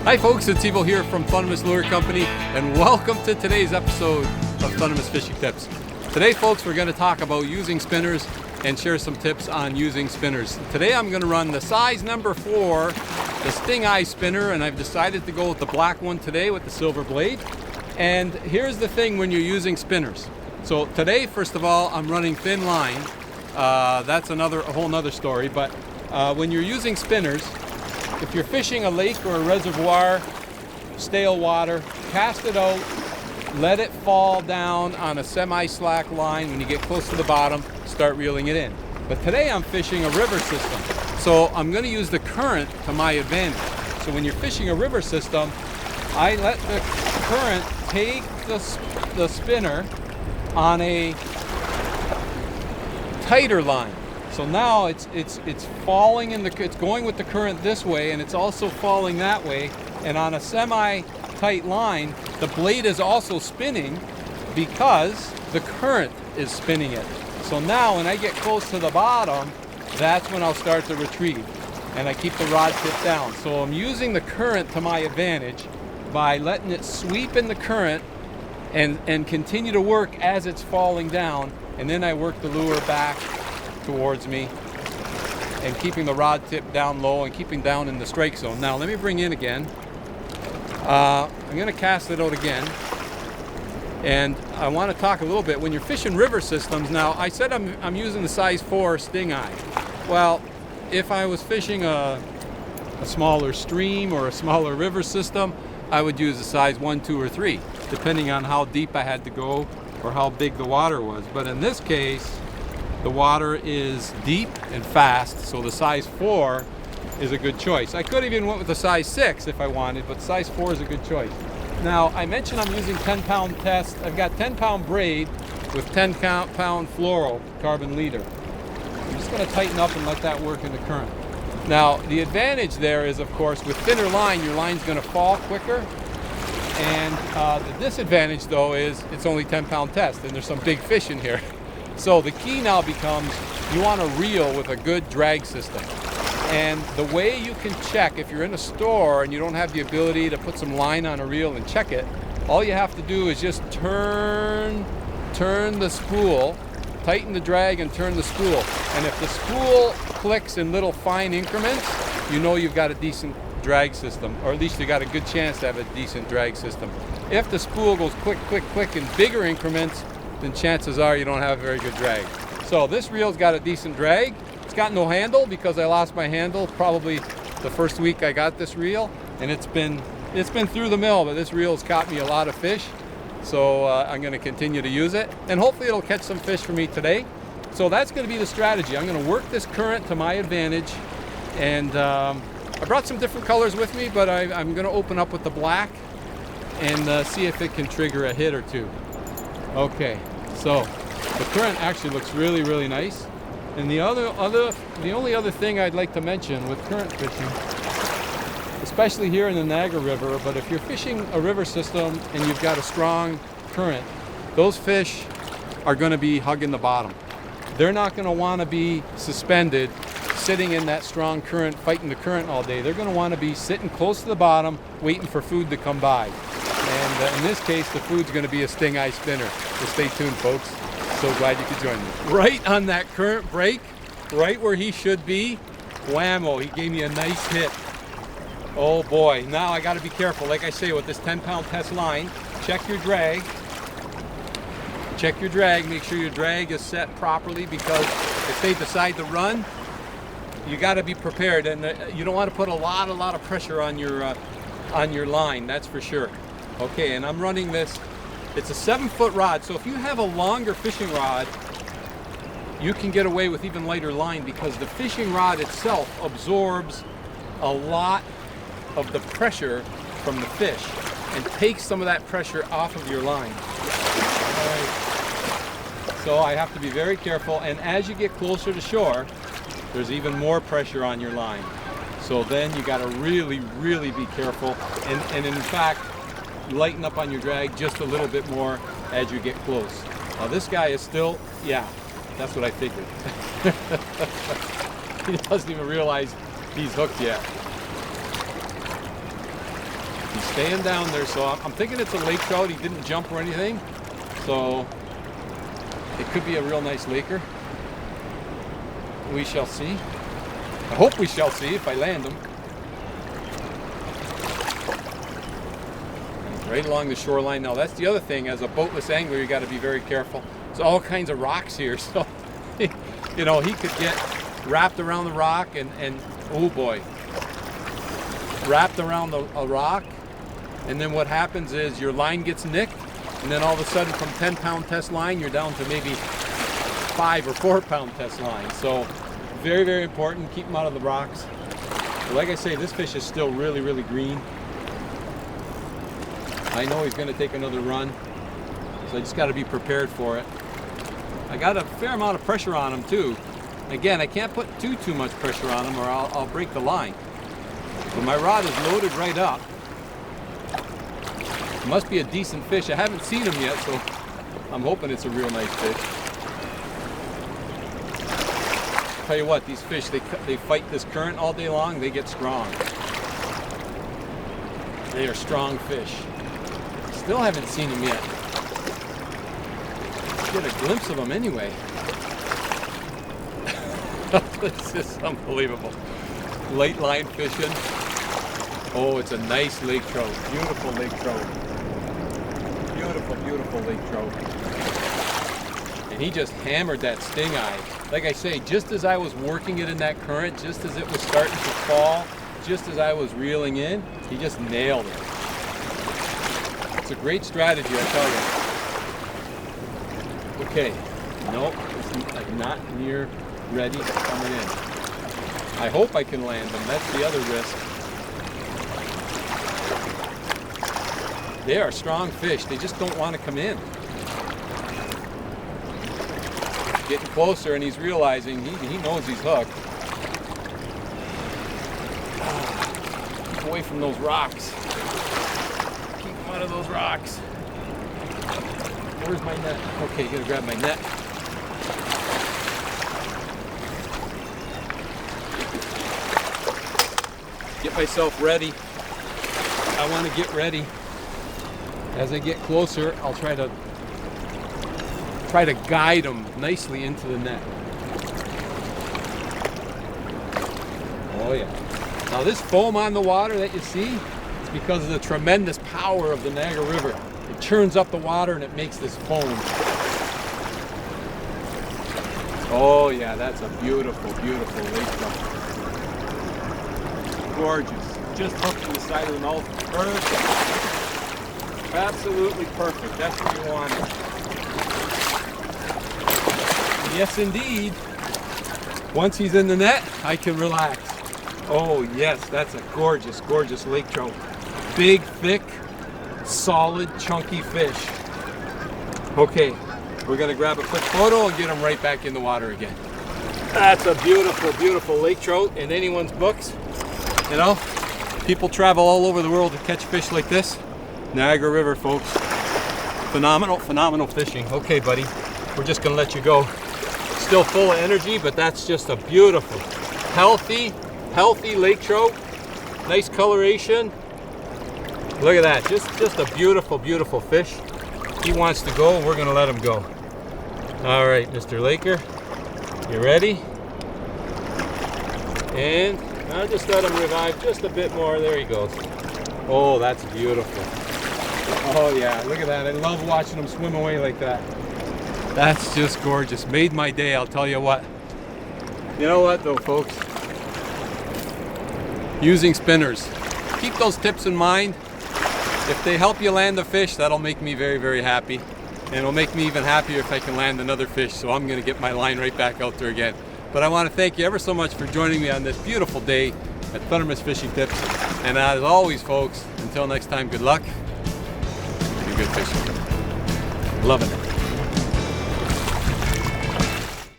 Hi folks, it's Evo here from Thundermist Lure Company, and welcome to today's episode of Thundermist Fishing Tips. Today folks, we're going to talk about using spinners and share some tips on using spinners. Today I'm going to run the size number 4, the stingeye spinner, and I've decided to go with the black one today with the silver blade. And here's the thing when you're using spinners. So today, first of all, I'm running thin line. That's a whole nother story, but when you're using spinners, if you're fishing a lake or a reservoir, stale water, cast it out, let it fall down on a semi-slack line. When you get close to the bottom, start reeling it in. But today I'm fishing a river system, so I'm going to use the current to my advantage. So when you're fishing a river system, I let the current take the spinner on a tighter line. So now it's falling it's going with the current this way, and it's also falling that way. And on a semi-tight line, the blade is also spinning because the current is spinning it. So now when I get close to the bottom, that's when I'll start to retrieve. And I keep the rod tip down. So I'm using the current to my advantage by letting it sweep in the current and continue to work as it's falling down. And then I work the lure back towards me and keeping the rod tip down low and keeping down in the strike zone. Now let me bring in again. I'm going to cast it out again, and I want to talk a little bit when you're fishing river systems. Now I said I'm using the size 4 stingeye. Well, if I was fishing a smaller stream or a smaller river system, I would use a size 1, 2, or 3, depending on how deep I had to go or how big the water was. But in this case, the water is deep and fast, so the size 4 is a good choice. I could have even went with a size 6 if I wanted, but size 4 is a good choice. Now, I mentioned I'm using 10-pound test. I've got 10-pound braid with 10-pound fluorocarbon leader. I'm just going to tighten up and let that work in the current. Now, the advantage there is, of course, with thinner line, your line's going to fall quicker. And the disadvantage, though, is it's only 10-pound test, and there's some big fish in here. So the key now becomes you want to reel with a good drag system. And the way you can check, if you're in a store and you don't have the ability to put some line on a reel and check it, all you have to do is just turn the spool, tighten the drag and turn the spool. And if the spool clicks in little fine increments, you know you've got a decent drag system, or at least you got a good chance to have a decent drag system. If the spool goes click, click, click in bigger increments, then chances are you don't have a very good drag. So this reel's got a decent drag. It's got no handle because I lost my handle probably the first week I got this reel, and it's been through the mill, but this reel's caught me a lot of fish. So I'm going to continue to use it, and hopefully it'll catch some fish for me today. So that's going to be the strategy. I'm going to work this current to my advantage, and I brought some different colors with me, but I'm going to open up with the black and see if it can trigger a hit or two. Okay, so the current actually looks really, really nice. And the only other thing I'd like to mention with current fishing, especially here in the Niagara River, but if you're fishing a river system and you've got a strong current, those fish are going to be hugging the bottom. They're not going to want to be suspended, sitting in that strong current, fighting the current all day. They're going to want to be sitting close to the bottom, waiting for food to come by. And in this case, the food's going to be a stingeye spinner. So stay tuned, folks. So glad you could join me. Right on that current break, right where he should be, whammo, he gave me a nice hit. Oh boy, now I got to be careful. Like I say, with this 10-pound test line, check your drag. Check your drag, make sure your drag is set properly, because if they decide to run, you got to be prepared, and you don't want to put a lot of pressure on your line, that's for sure. Okay, and I'm running this. It's a 7-foot rod, so if you have a longer fishing rod, you can get away with even lighter line, because the fishing rod itself absorbs a lot of the pressure from the fish and takes some of that pressure off of your line. All right. So I have to be very careful, and as you get closer to shore, there's even more pressure on your line. So then you got to really, really be careful, and in fact, lighten up on your drag just a little bit more as you get close. Now this guy is still, yeah, that's what I figured. He doesn't even realize he's hooked yet. He's staying down there, so I'm thinking it's a lake trout. He didn't jump or anything, so it could be a real nice laker. We shall see. I hope we shall see if I land him. He's right along the shoreline. Now that's the other thing, as a boatless angler, you got to be very careful. There's all kinds of rocks here, so you know, he could get wrapped around the rock and oh boy, wrapped around a rock, and then what happens is your line gets nicked, and then all of a sudden from 10-pound test line you're down to maybe 5 or 4-pound test line. So very, very important, keep them out of the rocks. But like I say, this fish is still really, really green. I know he's going to take another run, so I just got to be prepared for it. I got a fair amount of pressure on him too. Again, I can't put too much pressure on him or I'll break the line. But my rod is loaded right up. It must be a decent fish. I haven't seen him yet, so I'm hoping it's a real nice fish. Tell you what, these fish, they fight this current all day long. They get strong. They are strong fish. Still haven't seen him yet. Get a glimpse of them anyway. This is unbelievable. Late line fishing. Oh, it's a nice lake trout. Beautiful lake trout. Beautiful, beautiful lake trout. And he just hammered that stingeye. Like I say, just as I was working it in that current, just as it was starting to fall, just as I was reeling in, he just nailed it. It's a great strategy, I tell you. Okay, nope, it's like not near ready, coming in. I hope I can land them. That's the other risk. They are strong fish. They just don't want to come in. Getting closer, and he's realizing he knows he's hooked. Keep away from those rocks. Keep him out of those rocks. Where's my net? Okay, gonna grab my net. Get myself ready. I want to get ready. As I get closer, I'll try to guide them nicely into the net. Oh yeah. Now this foam on the water that you see, it's because of the tremendous power of the Niagara River. It churns up the water and it makes this foam. Oh yeah, that's a beautiful, beautiful lake trout. Gorgeous. Just hooked to the side of the mouth. Perfect. Absolutely perfect. That's what you want. Yes, indeed. Once he's in the net, I can relax. Oh yes, that's a gorgeous, gorgeous lake trout. Big, thick, solid, chunky fish. Okay, we're gonna grab a quick photo and get him right back in the water again. That's a beautiful, beautiful lake trout in anyone's books. You know, people travel all over the world to catch fish like this. Niagara River, folks. Phenomenal, phenomenal fishing. Okay, buddy, we're just gonna let you go. Still full of energy, but that's just a beautiful, healthy lake trout. Nice coloration. Look at that, just a beautiful, beautiful fish. He wants to go, we're gonna let him go. All right, Mr. Laker, you ready? And I'll just let him revive just a bit more. There he goes. Oh, that's beautiful. Oh yeah, look at that. I love watching him swim away like that. That's just gorgeous. Made my day, I'll tell you what. You know what though, folks? Using spinners. Keep those tips in mind. If they help you land a fish, that'll make me very, very happy. And it'll make me even happier if I can land another fish. So I'm gonna get my line right back out there again. But I want to thank you ever so much for joining me on this beautiful day at Thundermist Fishing Tips. And as always, folks, until next time, good luck and good fishing. Loving it.